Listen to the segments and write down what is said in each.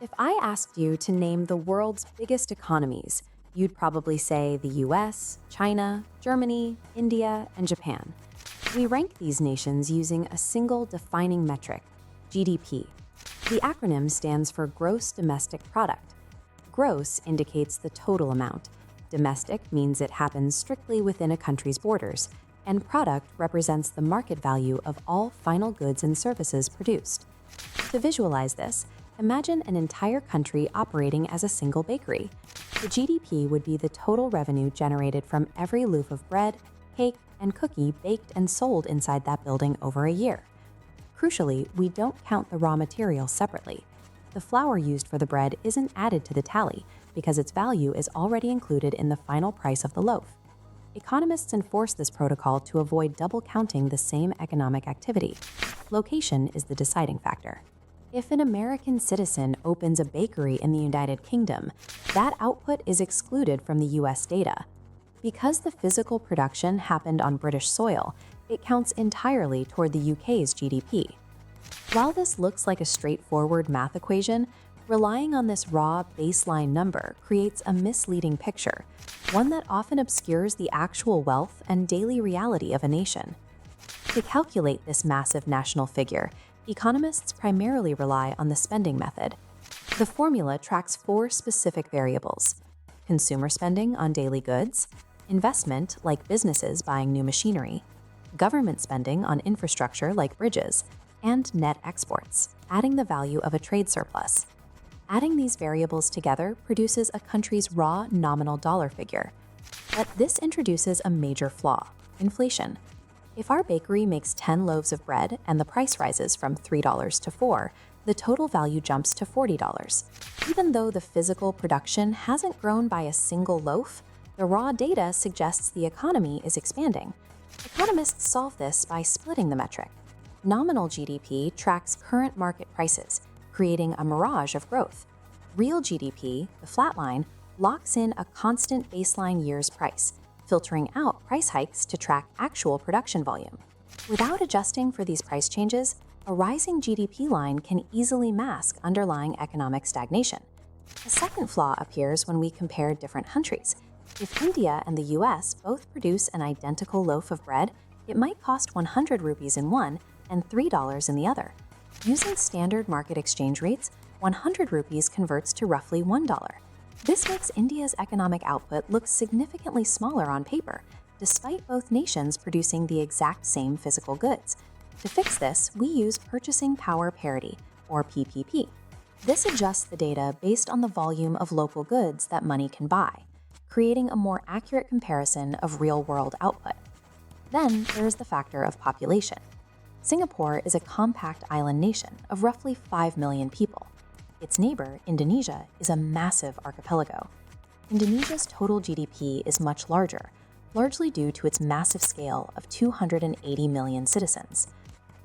If I asked you to name the world's biggest economies, you'd probably say the US, China, Germany, India, and Japan. We rank these nations using a single defining metric, GDP. The acronym stands for Gross Domestic Product. Gross indicates the total amount. Domestic means it happens strictly within a country's borders, and product represents the market value of all final goods and services produced. To visualize this, imagine an entire country operating as a single bakery. The GDP would be the total revenue generated from every loaf of bread, cake, and cookie baked and sold inside that building over a year. Crucially, we don't count the raw materials separately. The flour used for the bread isn't added to the tally because its value is already included in the final price of the loaf. Economists enforce this protocol to avoid double counting the same economic activity. Location is the deciding factor. If an American citizen opens a bakery in the United Kingdom, that output is excluded from the US data. Because the physical production happened on British soil, it counts entirely toward the UK's GDP. While this looks like a straightforward math equation, relying on this raw baseline number creates a misleading picture, one that often obscures the actual wealth and daily reality of a nation. To calculate this massive national figure, economists primarily rely on the spending method. The formula tracks four specific variables: consumer spending on daily goods, investment like businesses buying new machinery, government spending on infrastructure like bridges, and net exports, adding the value of a trade surplus. Adding these variables together produces a country's raw nominal dollar figure. But this introduces a major flaw: inflation. If our bakery makes 10 loaves of bread and the price rises from $3 to $4, the total value jumps to $40. Even though the physical production hasn't grown by a single loaf, the raw data suggests the economy is expanding. Economists solve this by splitting the metric. Nominal GDP tracks current market prices, creating a mirage of growth. Real GDP, the flat line, locks in a constant baseline year's price, filtering out price hikes to track actual production volume. Without adjusting for these price changes, a rising GDP line can easily mask underlying economic stagnation. A second flaw appears when we compare different countries. If India and the US both produce an identical loaf of bread, it might cost 100 rupees in one and $3 in the other. Using standard market exchange rates, 100 rupees converts to roughly $1. This makes India's economic output look significantly smaller on paper, despite both nations producing the exact same physical goods. To fix this, we use Purchasing Power Parity, or PPP. This adjusts the data based on the volume of local goods that money can buy, creating a more accurate comparison of real-world output. Then there's the factor of population. Singapore is a compact island nation of roughly 5 million people. Its neighbor, Indonesia, is a massive archipelago. Indonesia's total GDP is much larger, largely due to its massive scale of 280 million citizens.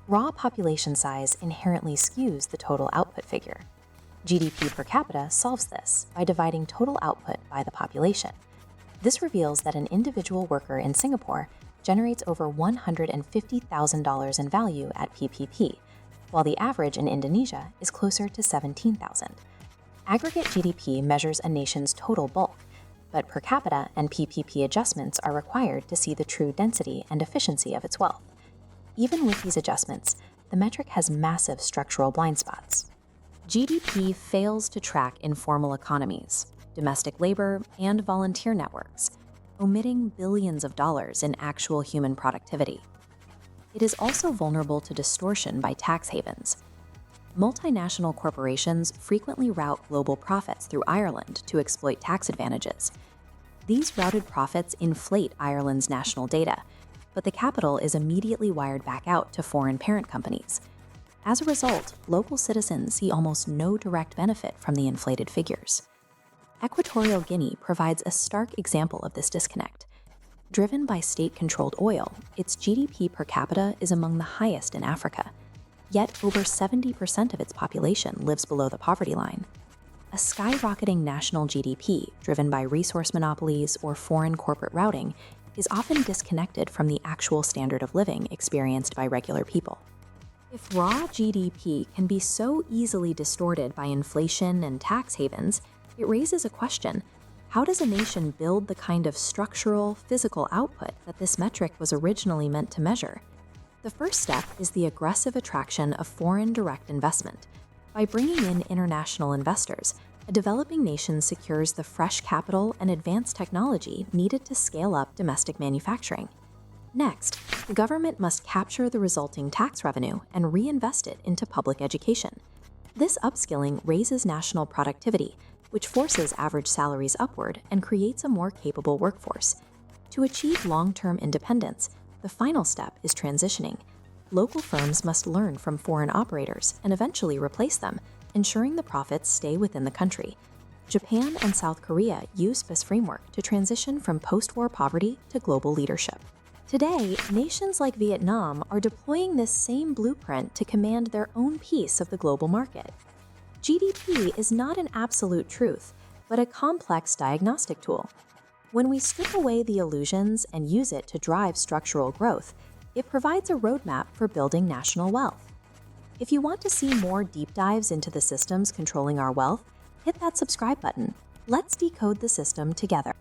Raw population size inherently skews the total output figure. GDP per capita solves this by dividing total output by the population. This reveals that an individual worker in Singapore generates over $150,000 in value at PPP, while the average in Indonesia is closer to $17,000. Aggregate GDP measures a nation's total bulk, but per capita and PPP adjustments are required to see the true density and efficiency of its wealth. Even with these adjustments, the metric has massive structural blind spots. GDP fails to track informal economies, domestic labor, and volunteer networks, omitting billions of dollars in actual human productivity. It is also vulnerable to distortion by tax havens. Multinational corporations frequently route global profits through Ireland to exploit tax advantages. These routed profits inflate Ireland's national data, but the capital is immediately wired back out to foreign parent companies. As a result, local citizens see almost no direct benefit from the inflated figures. Equatorial Guinea provides a stark example of this disconnect. Driven by state-controlled oil, its GDP per capita is among the highest in Africa. Yet over 70% of its population lives below the poverty line. A skyrocketing national GDP, driven by resource monopolies or foreign corporate routing, is often disconnected from the actual standard of living experienced by regular people. If raw GDP can be so easily distorted by inflation and tax havens, it raises a question. How does a nation build the kind of structural, physical output that this metric was originally meant to measure? The first step is the aggressive attraction of foreign direct investment. By bringing in international investors, a developing nation secures the fresh capital and advanced technology needed to scale up domestic manufacturing. Next, the government must capture the resulting tax revenue and reinvest it into public education. This upskilling raises national productivity, which forces average salaries upward and creates a more capable workforce. To achieve long-term independence, the final step is transitioning. Local firms must learn from foreign operators and eventually replace them, ensuring the profits stay within the country. Japan and South Korea use this framework to transition from post-war poverty to global leadership. Today, nations like Vietnam are deploying this same blueprint to command their own piece of the global market. GDP is not an absolute truth, but a complex diagnostic tool. When we strip away the illusions and use it to drive structural growth, it provides a roadmap for building national wealth. If you want to see more deep dives into the systems controlling our wealth, hit that subscribe button. Let's decode the system together.